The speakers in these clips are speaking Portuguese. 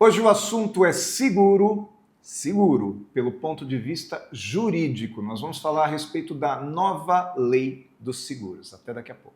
Hoje o assunto é seguro, pelo ponto de vista jurídico. Nós vamos falar a respeito da nova lei dos seguros. Até daqui a pouco.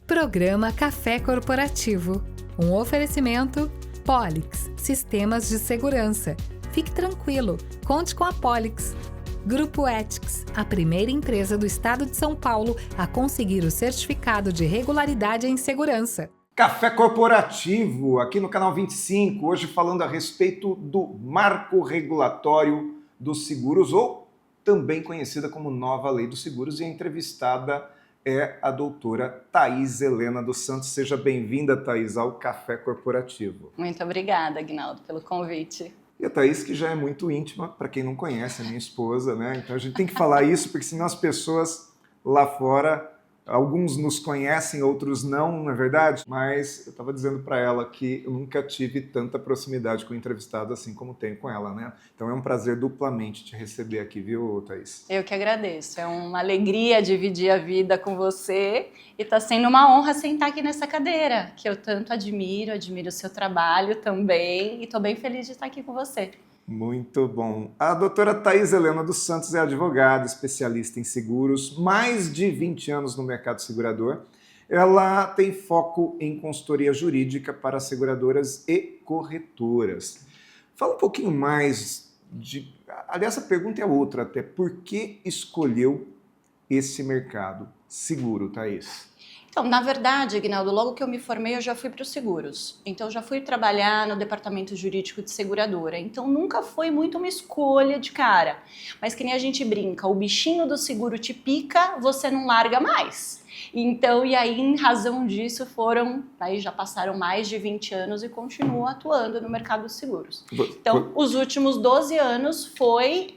Programa Café Corporativo. Um oferecimento Polix, Sistemas de Segurança. Fique tranquilo, conte com a Polix. Grupo Ethics, a primeira empresa do estado de São Paulo a conseguir o certificado de regularidade em segurança. Café Corporativo, aqui no canal 25, hoje falando a respeito do marco regulatório dos seguros, ou também conhecida como Nova Lei dos Seguros, e a entrevistada é a doutora Thaís Helena dos Santos. Seja bem-vinda, Thaís, ao Café Corporativo. Muito obrigada, Aguinaldo, pelo convite. E a Thaís, que já é muito íntima, para quem não conhece, a minha esposa, né? Então a gente tem que falar isso, porque senão as pessoas lá fora, alguns nos conhecem, outros não, não é verdade? Mas eu estava dizendo para ela que eu nunca tive tanta proximidade com o entrevistado assim como tenho com ela, né? Então é um prazer duplamente te receber aqui, viu, Thaís? Eu que agradeço. É uma alegria dividir a vida com você e está sendo uma honra sentar aqui nessa cadeira, que eu tanto admiro o seu trabalho também e estou bem feliz de estar aqui com você. Muito bom. A doutora Thaís Helena dos Santos é advogada, especialista em seguros, mais de 20 anos no mercado segurador. Ela tem foco em consultoria jurídica para seguradoras e corretoras. Fala um pouquinho mais de... Aliás, a pergunta é outra até. Por que escolheu esse mercado seguro, Thaís? Então, na verdade, Aguinaldo, logo que eu me formei, eu já fui para os seguros. Então, eu já fui trabalhar no departamento jurídico de seguradora. Então, nunca foi muito uma escolha de cara. Mas que nem a gente brinca, o bichinho do seguro te pica, você não larga mais. Então, e aí, em razão disso, aí já passaram mais de 20 anos e continuo atuando no mercado dos seguros. Então, os últimos 12 anos foi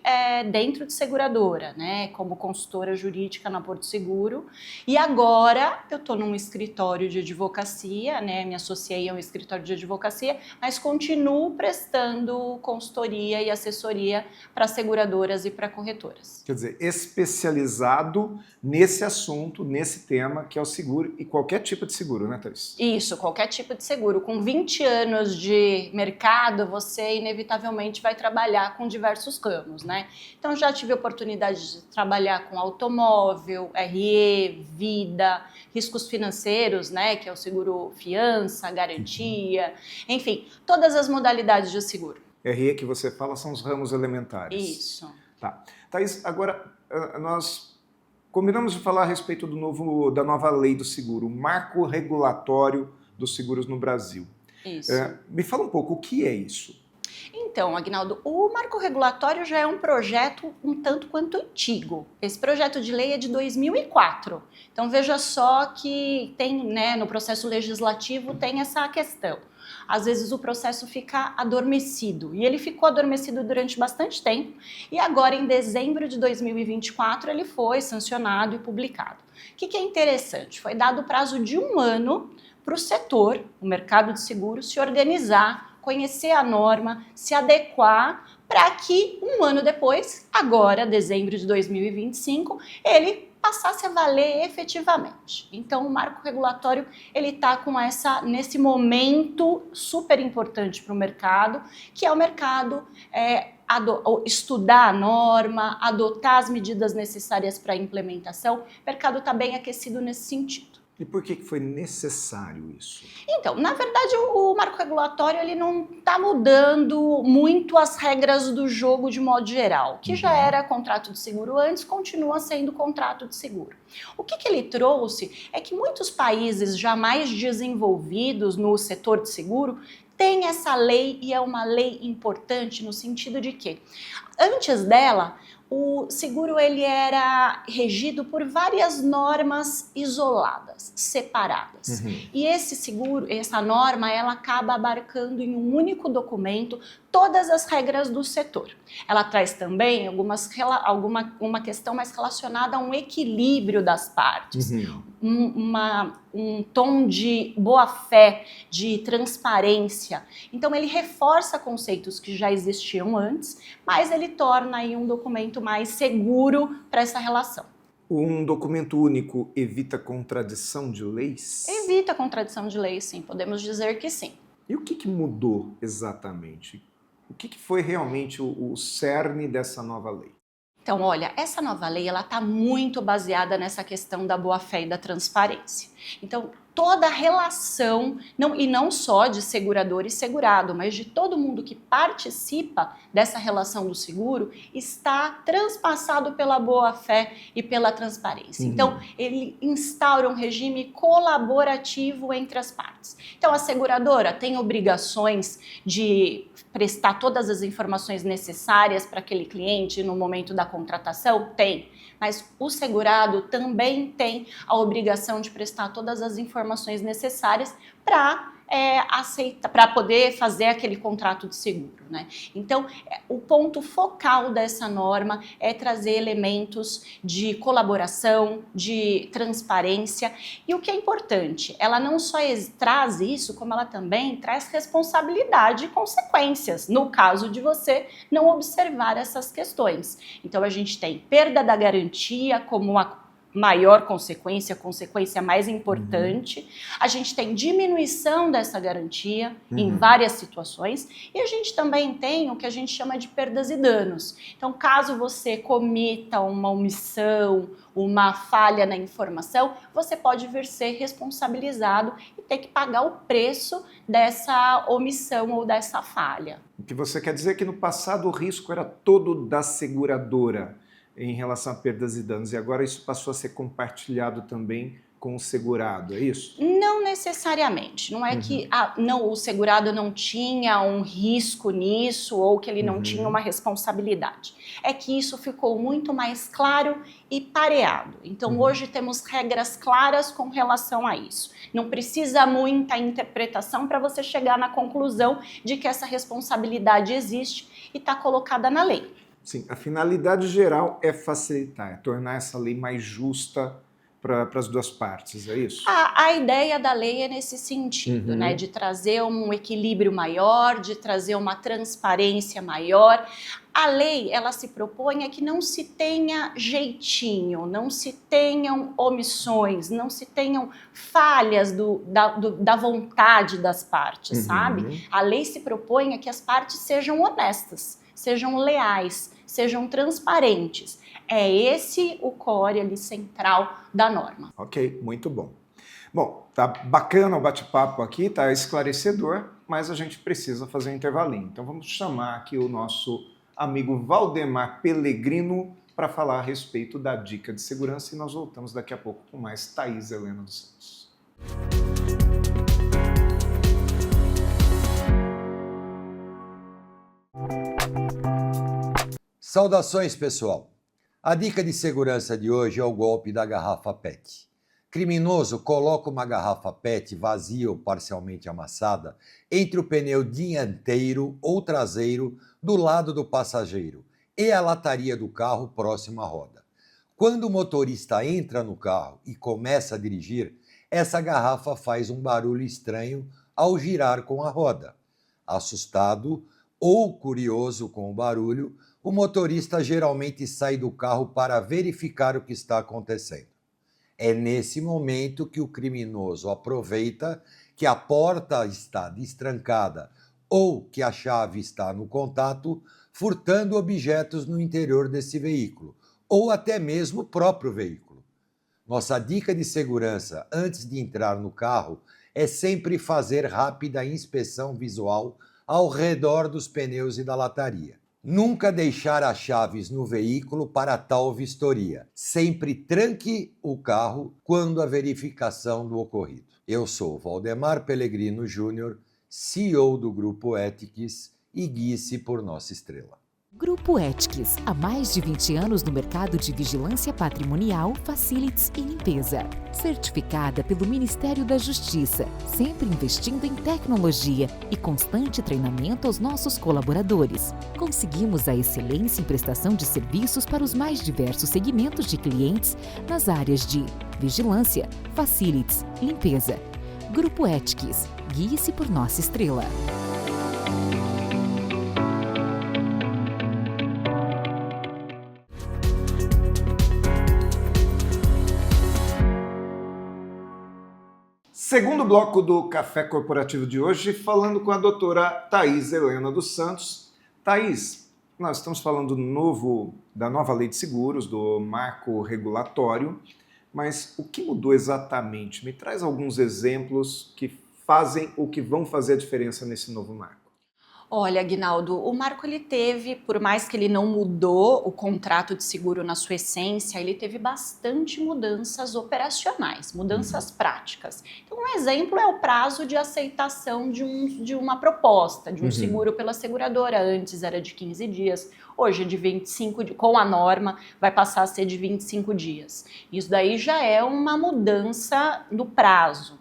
dentro de seguradora, né? Como consultora jurídica na Porto Seguro. E agora eu estou num escritório de advocacia, né? Me associei a um escritório de advocacia, mas continuo prestando consultoria e assessoria para seguradoras e para corretoras. Quer dizer, especializado nesse assunto, nesse tema, que é o seguro, e qualquer tipo de seguro, né, Thaís? Isso, qualquer tipo de seguro. Com 20 anos de mercado, você inevitavelmente vai trabalhar com diversos ramos, né? Então, já tive a oportunidade de trabalhar com automóvel, RE, vida, riscos financeiros, né, que é o seguro fiança, garantia, enfim, todas as modalidades de seguro. RE que você fala são os ramos elementares. Isso. Tá. Thaís, agora nós combinamos de falar a respeito da nova lei do seguro, o marco regulatório dos seguros no Brasil. Isso. Me fala um pouco, o que é isso? Então, Aguinaldo, o marco regulatório já é um projeto um tanto quanto antigo. Esse projeto de lei é de 2004. Então, veja só que tem, né, no processo legislativo tem essa questão. Às vezes o processo fica adormecido, e ele ficou adormecido durante bastante tempo, e agora em dezembro de 2024 ele foi sancionado e publicado. O que é interessante? Foi dado o prazo de 1 ano para o setor, o mercado de seguros, se organizar, conhecer a norma, se adequar, para que 1 ano depois, agora dezembro de 2025, ele passasse a valer efetivamente. Então, o marco regulatório ele está com nesse momento super importante para o mercado, que é o mercado estudar a norma, adotar as medidas necessárias para a implementação. O mercado está bem aquecido nesse sentido. E por que foi necessário isso? Então, na verdade, o marco regulatório ele não está mudando muito as regras do jogo de modo geral. O que já era contrato de seguro antes, continua sendo contrato de seguro. O que ele trouxe é que muitos países já mais desenvolvidos no setor de seguro têm essa lei, e é uma lei importante no sentido de que, antes dela, o seguro ele era regido por várias normas isoladas, separadas. E esse seguro, essa norma, ela acaba abarcando em um único documento todas as regras do setor. Ela traz também uma questão mais relacionada a um equilíbrio das partes, um tom de boa-fé, de transparência. Então ele reforça conceitos que já existiam antes, mas ele torna aí um documento mais seguro para essa relação. Um documento único evita contradição de leis? Evita contradição de leis, sim, podemos dizer que sim. E o que mudou exatamente? O que foi realmente o cerne dessa nova lei? Então, olha, essa nova lei ela está muito baseada nessa questão da boa-fé e da transparência. Então, toda a relação, não só de segurador e segurado, mas de todo mundo que participa dessa relação do seguro, está transpassado pela boa-fé e pela transparência. Então, ele instaura um regime colaborativo entre as partes. Então, a seguradora tem obrigações de prestar todas as informações necessárias para aquele cliente no momento da contratação? Tem. Mas o segurado também tem a obrigação de prestar todas as informações necessárias para poder fazer aquele contrato de seguro, né? Então, o ponto focal dessa norma é trazer elementos de colaboração, de transparência. E o que é importante, ela não só traz isso, como ela também traz responsabilidade e consequências, no caso de você não observar essas questões. Então, a gente tem perda da garantia como uma maior consequência, a consequência mais importante. A gente tem diminuição dessa garantia em várias situações e a gente também tem o que a gente chama de perdas e danos. Então, caso você cometa uma omissão, uma falha na informação, você pode vir ser responsabilizado e ter que pagar o preço dessa omissão ou dessa falha. O que você quer dizer é que no passado o risco era todo da seguradora em relação a perdas e danos, e agora isso passou a ser compartilhado também com o segurado, é isso? Não necessariamente, não é que o segurado não tinha um risco nisso ou que ele não tinha uma responsabilidade. É que isso ficou muito mais claro e pareado. Então hoje temos regras claras com relação a isso. Não precisa muita interpretação para você chegar na conclusão de que essa responsabilidade existe e está colocada na lei. Sim, a finalidade geral é facilitar, é tornar essa lei mais justa para as duas partes, é isso? A ideia da lei é nesse sentido, né? De trazer um equilíbrio maior, de trazer uma transparência maior. A lei, ela se propõe a que não se tenha jeitinho, não se tenham omissões, não se tenham falhas da vontade das partes, sabe? A lei se propõe a que as partes sejam honestas, sejam leais, sejam transparentes. É esse o core ali central da norma. Ok, muito bom. Bom, tá bacana o bate-papo aqui, tá esclarecedor, mas a gente precisa fazer um intervalinho. Então vamos chamar aqui o nosso amigo Valdemar Pellegrino para falar a respeito da dica de segurança e nós voltamos daqui a pouco com mais Thaís Helena dos Santos. Saudações, pessoal! A dica de segurança de hoje é o golpe da garrafa PET. Criminoso coloca uma garrafa PET vazia ou parcialmente amassada entre o pneu dianteiro ou traseiro do lado do passageiro e a lataria do carro próximo à roda. Quando o motorista entra no carro e começa a dirigir, essa garrafa faz um barulho estranho ao girar com a roda. Assustado ou curioso com o barulho, o motorista geralmente sai do carro para verificar o que está acontecendo. É nesse momento que o criminoso aproveita que a porta está destrancada ou que a chave está no contato, furtando objetos no interior desse veículo, ou até mesmo o próprio veículo. Nossa dica de segurança antes de entrar no carro é sempre fazer rápida inspeção visual ao redor dos pneus e da lataria. Nunca deixar as chaves no veículo para tal vistoria. Sempre tranque o carro quando a verificação do ocorrido. Eu sou Valdemar Pellegrino Júnior, CEO do Grupo Ethics e guie-se por nossa estrela. Grupo Ethics, há mais de 20 anos no mercado de vigilância patrimonial, facilities e limpeza. Certificada pelo Ministério da Justiça, sempre investindo em tecnologia e constante treinamento aos nossos colaboradores. Conseguimos a excelência em prestação de serviços para os mais diversos segmentos de clientes nas áreas de vigilância, facilities, limpeza. Grupo Ethics, guie-se por nossa estrela. Segundo bloco do Café Corporativo de hoje, falando com a doutora Thais Helena dos Santos. Thais, nós estamos falando da nova lei de seguros, do marco regulatório, mas o que mudou exatamente? Me traz alguns exemplos que fazem ou que vão fazer a diferença nesse novo marco. Olha, Aguinaldo, o marco ele teve, por mais que ele não mudou o contrato de seguro na sua essência, ele teve bastante mudanças operacionais, mudanças práticas. Então, um exemplo é o prazo de aceitação de uma proposta, de um seguro pela seguradora. Antes era de 15 dias, hoje é de 25, com a norma vai passar a ser de 25 dias. Isso daí já é uma mudança no prazo.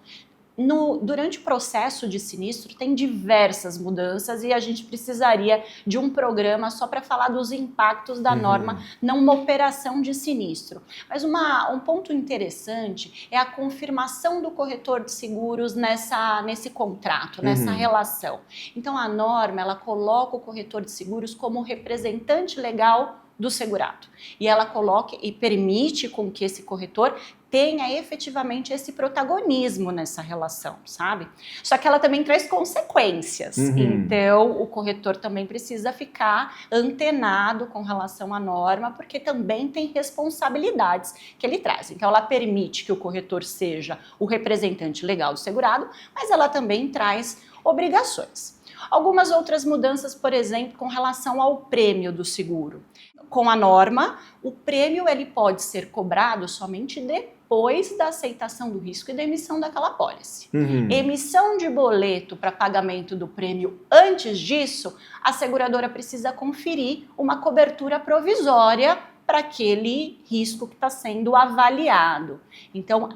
Durante o processo de sinistro tem diversas mudanças e a gente precisaria de um programa só para falar dos impactos da norma numa operação de sinistro. Mas um ponto interessante é a confirmação do corretor de seguros nesse contrato, nessa relação. Então a norma ela coloca o corretor de seguros como representante legal do segurado. E ela coloca e permite com que esse corretor tenha efetivamente esse protagonismo nessa relação, sabe? Só que ela também traz consequências. Então, o corretor também precisa ficar antenado com relação à norma, porque também tem responsabilidades que ele traz. Então, ela permite que o corretor seja o representante legal do segurado, mas ela também traz obrigações. Algumas outras mudanças, por exemplo, com relação ao prêmio do seguro. Com a norma, o prêmio ele pode ser cobrado somente depois da aceitação do risco e da emissão daquela apólice. Emissão de boleto para pagamento do prêmio antes disso, a seguradora precisa conferir uma cobertura provisória para aquele risco que está sendo avaliado. Então,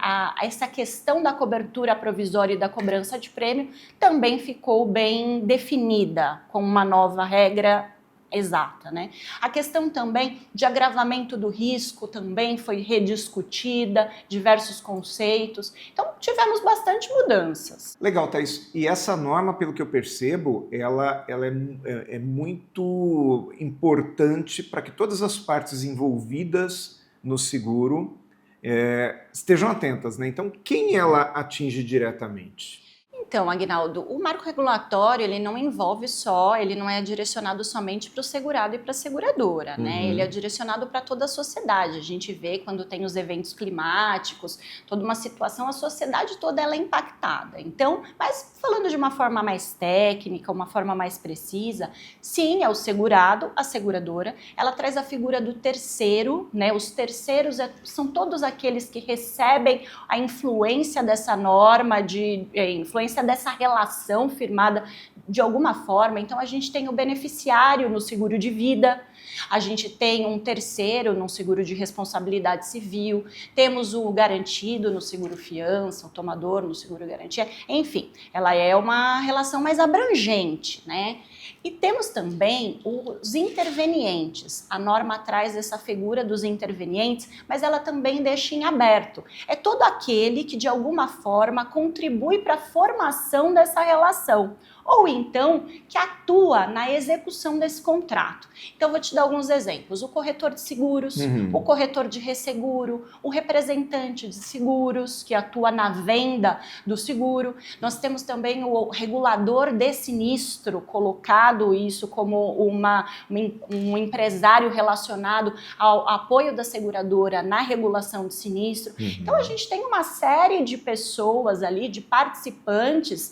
essa questão da cobertura provisória e da cobrança de prêmio também ficou bem definida com uma nova regra exata, né? A questão também de agravamento do risco também foi rediscutida, diversos conceitos. Então, tivemos bastante mudanças. Legal, Thais. E essa norma, pelo que eu percebo, ela é muito importante para que todas as partes envolvidas no seguro estejam atentas, né? Então, quem ela atinge diretamente? Então, Aguinaldo, o marco regulatório, ele não ele não é direcionado somente para o segurado e para a seguradora, né? Ele é direcionado para toda a sociedade. A gente vê quando tem os eventos climáticos, toda uma situação, a sociedade toda ela é impactada. Então, mas falando de uma forma mais técnica, uma forma mais precisa, sim, é o segurado, a seguradora, ela traz a figura do terceiro, né? Os terceiros são todos aqueles que recebem a influência dessa norma, influência dessa relação firmada de alguma forma. Então a gente tem o beneficiário no seguro de vida, a gente tem um terceiro no seguro de responsabilidade civil, temos o garantido no seguro fiança, o tomador no seguro garantia, enfim, ela é uma relação mais abrangente, né? E temos também os intervenientes. A norma traz essa figura dos intervenientes, mas ela também deixa em aberto. É todo aquele que de alguma forma contribui para a formação dessa relação, ou então que atua na execução desse contrato. Então, vou te dar alguns exemplos. O corretor de seguros, o corretor de resseguro, o representante de seguros, que atua na venda do seguro. Nós temos também o regulador de sinistro, colocado isso como um empresário relacionado ao apoio da seguradora na regulação de sinistro. Então, a gente tem uma série de pessoas ali, de participantes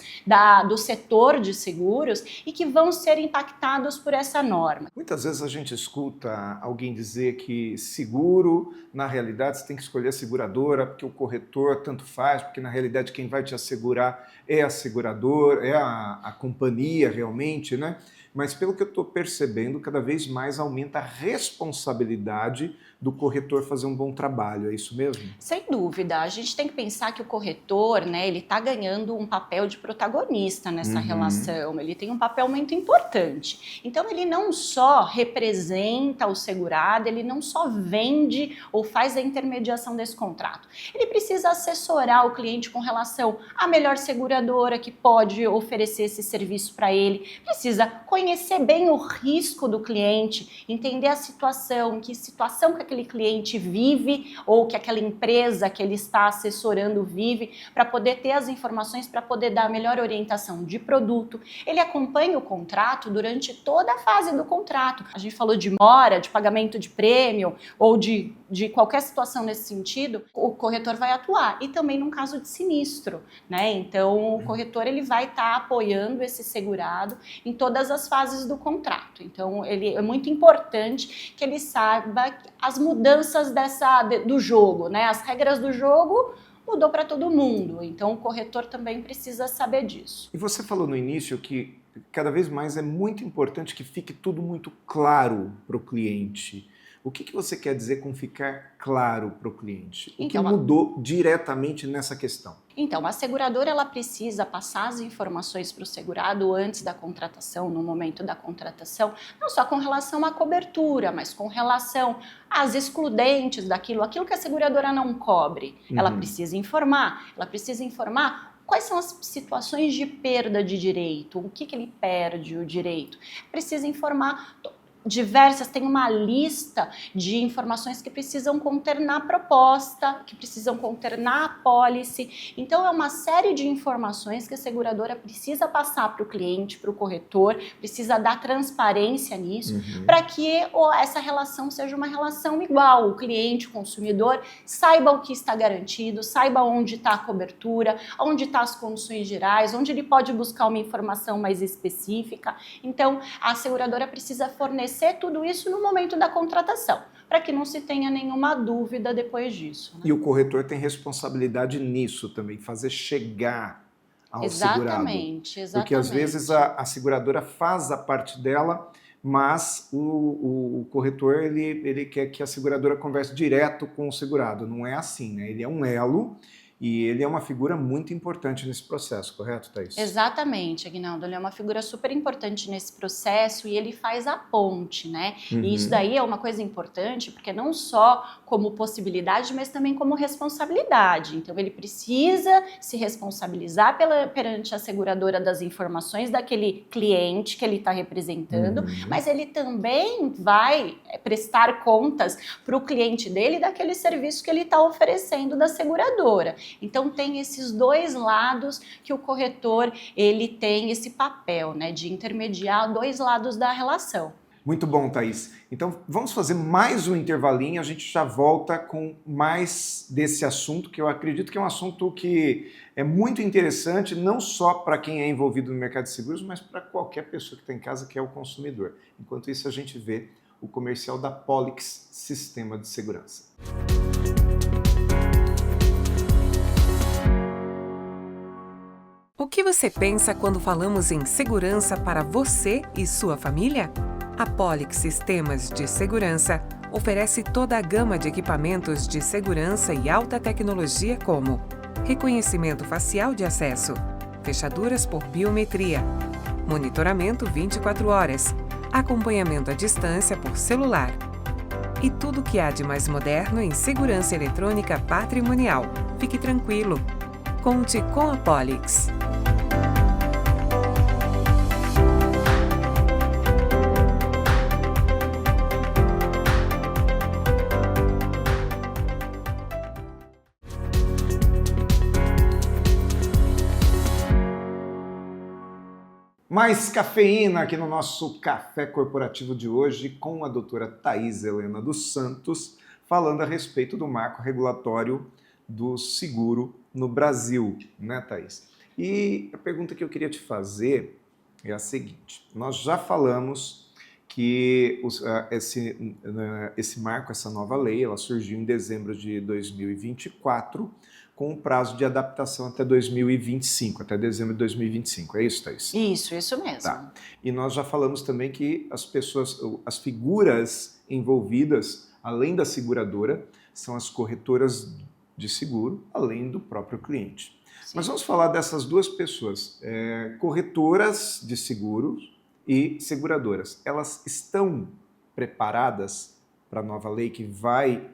do setor de seguros e que vão ser impactados por essa norma. Muitas vezes a gente escuta alguém dizer que seguro, na realidade, você tem que escolher a seguradora, porque o corretor tanto faz, porque na realidade quem vai te assegurar é a seguradora, é a companhia realmente, né? mas pelo que eu estou percebendo, cada vez mais aumenta a responsabilidade do corretor fazer um bom trabalho, é isso mesmo? Sem dúvida, a gente tem que pensar que o corretor, né, ele está ganhando um papel de protagonista nessa relação, ele tem um papel muito importante. Então ele não só representa o segurado, ele não só vende ou faz a intermediação desse contrato, ele precisa assessorar o cliente com relação à melhor seguradora que pode oferecer esse serviço para ele, precisa conhecer bem o risco do cliente, entender a situação, que situação que aquele cliente vive ou que aquela empresa que ele está assessorando vive, para poder ter as informações, para poder dar a melhor orientação de produto. Ele acompanha o contrato durante toda a fase do contrato. A gente falou de mora, de pagamento de prêmio ou de qualquer situação nesse sentido, o corretor vai atuar. E também num caso de sinistro, né? Então, o corretor ele vai estar apoiando esse segurado em todas as fases do contrato. Então, ele é muito importante que ele saiba as mudanças do jogo, né? As regras do jogo mudou para todo mundo. Então, o corretor também precisa saber disso. E você falou no início que cada vez mais é muito importante que fique tudo muito claro para o cliente. O que você quer dizer com ficar claro para o cliente? O que mudou diretamente nessa questão? Então, a seguradora ela precisa passar as informações para o segurado antes da contratação, no momento da contratação, não só com relação à cobertura, mas com relação às excludentes aquilo que a seguradora não cobre. Ela precisa informar quais são as situações de perda de direito, o que ele perde o direito. Precisa informar tem uma lista de informações que precisam conter na proposta, que precisam conter na apólice. Então, é uma série de informações que a seguradora precisa passar para o cliente, para o corretor, precisa dar transparência nisso, para que essa relação seja uma relação igual. O cliente, o consumidor, saiba o que está garantido, saiba onde está a cobertura, onde estão as condições gerais, onde ele pode buscar uma informação mais específica. Então, a seguradora precisa fornecer tudo isso no momento da contratação, para que não se tenha nenhuma dúvida depois disso. Né? E o corretor tem responsabilidade nisso também, fazer chegar ao segurado. Exatamente. Porque às vezes a seguradora faz a parte dela, mas o corretor ele quer que a seguradora converse direto com o segurado. Não é assim, né? Ele é um elo. E ele é uma figura muito importante nesse processo, correto, Thaís? Exatamente, Aguinaldo. Ele é uma figura super importante nesse processo e ele faz a ponte, né? E isso daí é uma coisa importante, porque não só como possibilidade, mas também como responsabilidade. Então, ele precisa se responsabilizar perante a seguradora das informações daquele cliente que ele está representando, mas ele também vai prestar contas para o cliente dele daquele serviço que ele está oferecendo da seguradora. Então tem esses dois lados que o corretor ele tem esse papel, né, de intermediar dois lados da relação. Muito bom, Thaís. Então vamos fazer mais um intervalinho, a gente já volta com mais desse assunto, que eu acredito que é um assunto que é muito interessante, não só para quem é envolvido no mercado de seguros, mas para qualquer pessoa que está em casa, que é o consumidor. Enquanto isso, a gente vê o comercial da Polix Sistema de Segurança. O que você pensa quando falamos em segurança para você e sua família? A Polix Sistemas de Segurança oferece toda a gama de equipamentos de segurança e alta tecnologia como reconhecimento facial de acesso, fechaduras por biometria, monitoramento 24 horas, acompanhamento à distância por celular e tudo o que há de mais moderno em segurança eletrônica patrimonial. Fique tranquilo. Conte com a Polix. Mais cafeína aqui no nosso café corporativo de hoje com a doutora Thaís Helena dos Santos, falando a respeito do marco regulatório do seguro no Brasil, né, Thaís? E a pergunta que eu queria te fazer é a seguinte: nós já falamos que esse marco, essa nova lei, ela surgiu em dezembro de 2024, com um prazo de adaptação até 2025, até dezembro de 2025. É isso, Thaís? Isso mesmo. Tá. E nós já falamos também que as figuras envolvidas, além da seguradora, são as corretoras de seguro, além do próprio cliente. Sim. Mas vamos falar dessas duas pessoas, corretoras de seguros e seguradoras. Elas estão preparadas para a nova lei que vai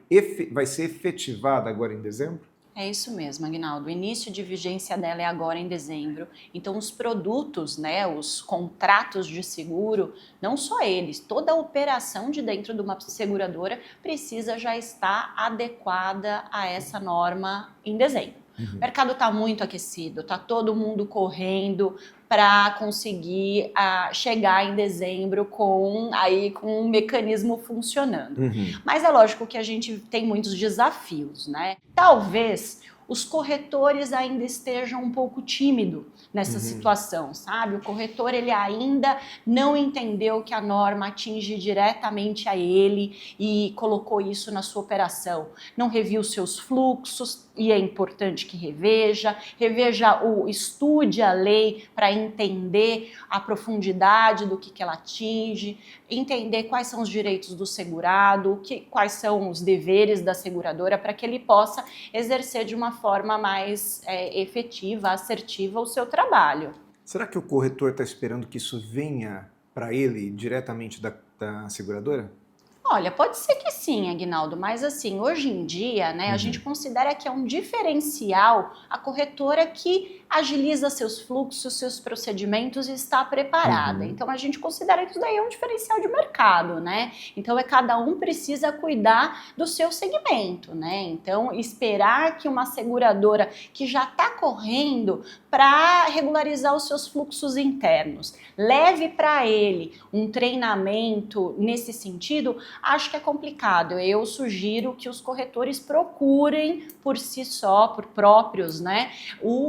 ser efetivada agora em dezembro? É isso mesmo, Aguinaldo. O início de vigência dela é agora em dezembro. Então, os produtos, né, os contratos de seguro, não só eles, toda a operação de dentro de uma seguradora precisa já estar adequada a essa norma em dezembro. O mercado está muito aquecido, está todo mundo correndo para conseguir chegar em dezembro com um mecanismo funcionando. Mas é lógico que a gente tem muitos desafios, né? Talvez os corretores ainda estejam um pouco tímidos nessa situação, sabe? O corretor, ele ainda não entendeu que a norma atinge diretamente a ele e colocou isso na sua operação. Não reviu seus fluxos, e é importante que estude a lei para entender a profundidade do que ela atinge, entender quais são os direitos do segurado, quais são os deveres da seguradora, para que ele possa exercer de uma forma mais efetiva, assertiva o seu trabalho. Será que o corretor está esperando que isso venha para ele diretamente da seguradora? Olha, pode ser que sim, Aguinaldo, mas assim, hoje em dia, né, a gente considera que é um diferencial a corretora que agiliza seus fluxos, seus procedimentos e está preparada. Então, a gente considera que isso daí é um diferencial de mercado, né? Então, cada um precisa cuidar do seu segmento, né? Então, esperar que uma seguradora que já está correndo para regularizar os seus fluxos internos leve para ele um treinamento nesse sentido, acho que é complicado. Eu sugiro que os corretores procurem por si só, por próprios, né,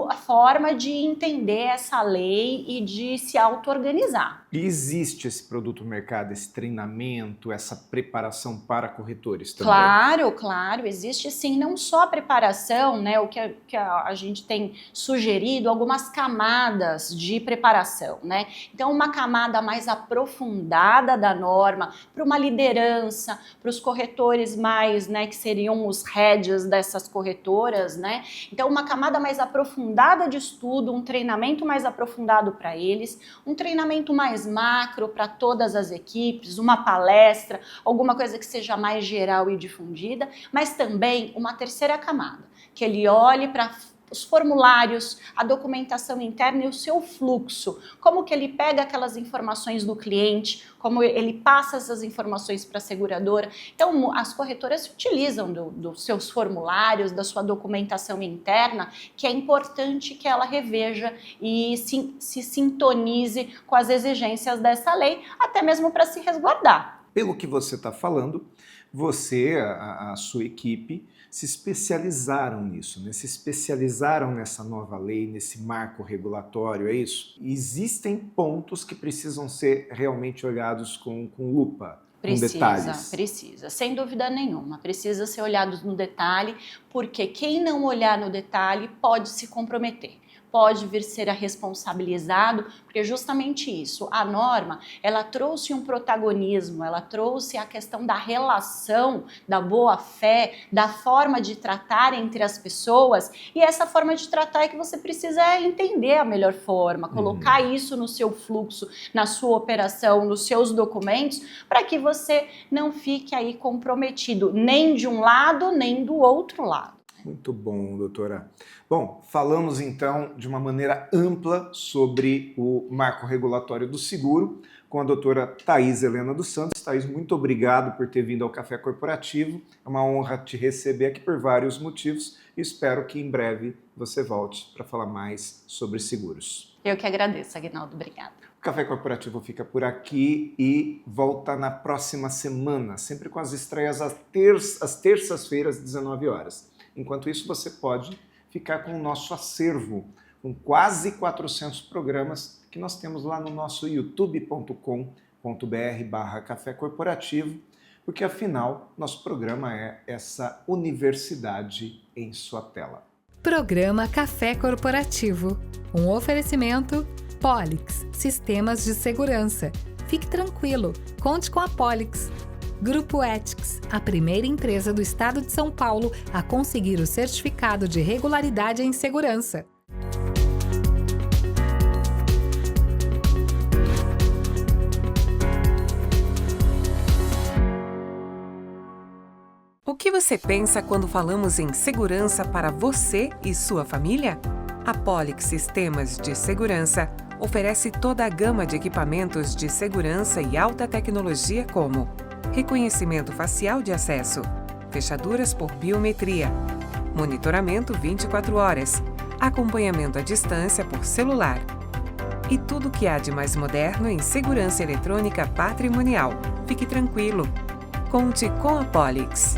a forma de entender essa lei e de se auto-organizar. E existe esse produto no mercado, esse treinamento, essa preparação para corretores também? Claro, existe sim, não só a preparação, né, o que a gente tem sugerido, algumas camadas de preparação, né? Então, uma camada mais aprofundada da norma para uma liderança, para os corretores mais, né, que seriam os heads dessas corretoras, né? Então, uma camada mais aprofundada de estudo, um treinamento mais aprofundado para eles, um treinamento mais macro para todas as equipes, uma palestra, alguma coisa que seja mais geral e difundida, mas também uma terceira camada, que ele olhe para os formulários, a documentação interna e o seu fluxo, como que ele pega aquelas informações do cliente, como ele passa essas informações para a seguradora. Então, as corretoras se utilizam dos seus formulários, da sua documentação interna, que é importante que ela reveja e se sintonize com as exigências dessa lei, até mesmo para se resguardar. Pelo que você está falando, você, a sua equipe, se especializaram nisso, né? Se especializaram nessa nova lei, nesse marco regulatório, é isso? Existem pontos que precisam ser realmente olhados com lupa, com detalhes? Precisa, sem dúvida nenhuma. Precisa ser olhado no detalhe, porque quem não olhar no detalhe pode se comprometer. Pode vir ser responsabilizado, porque justamente isso, a norma, ela trouxe um protagonismo, ela trouxe a questão da relação, da boa-fé, da forma de tratar entre as pessoas, e essa forma de tratar é que você precisa entender a melhor forma, colocar isso no seu fluxo, na sua operação, nos seus documentos, para que você não fique aí comprometido, nem de um lado, nem do outro lado. Muito bom, doutora. Bom, falamos então de uma maneira ampla sobre o marco regulatório do seguro com a doutora Thaís Helena dos Santos. Thaís, muito obrigado por ter vindo ao Café Corporativo. É uma honra te receber aqui por vários motivos e espero que em breve você volte para falar mais sobre seguros. Eu que agradeço, Aguinaldo. Obrigada. O Café Corporativo fica por aqui e volta na próxima semana, sempre com as estreias às terças-feiras, às 19 horas. Enquanto isso, você pode ficar com o nosso acervo, com quase 400 programas que nós temos lá no nosso youtube.com.br/Café Corporativo, porque afinal, nosso programa é essa universidade em sua tela. Programa Café Corporativo. Um oferecimento Polix, Sistemas de Segurança. Fique tranquilo, conte com a Polix. Grupo Ethics, a primeira empresa do estado de São Paulo a conseguir o certificado de regularidade em segurança. O que você pensa quando falamos em segurança para você e sua família? A Polix Sistemas de Segurança oferece toda a gama de equipamentos de segurança e alta tecnologia como reconhecimento facial de acesso, fechaduras por biometria, monitoramento 24 horas, acompanhamento à distância por celular e tudo o que há de mais moderno em segurança eletrônica patrimonial. Fique tranquilo. Conte com a Polix.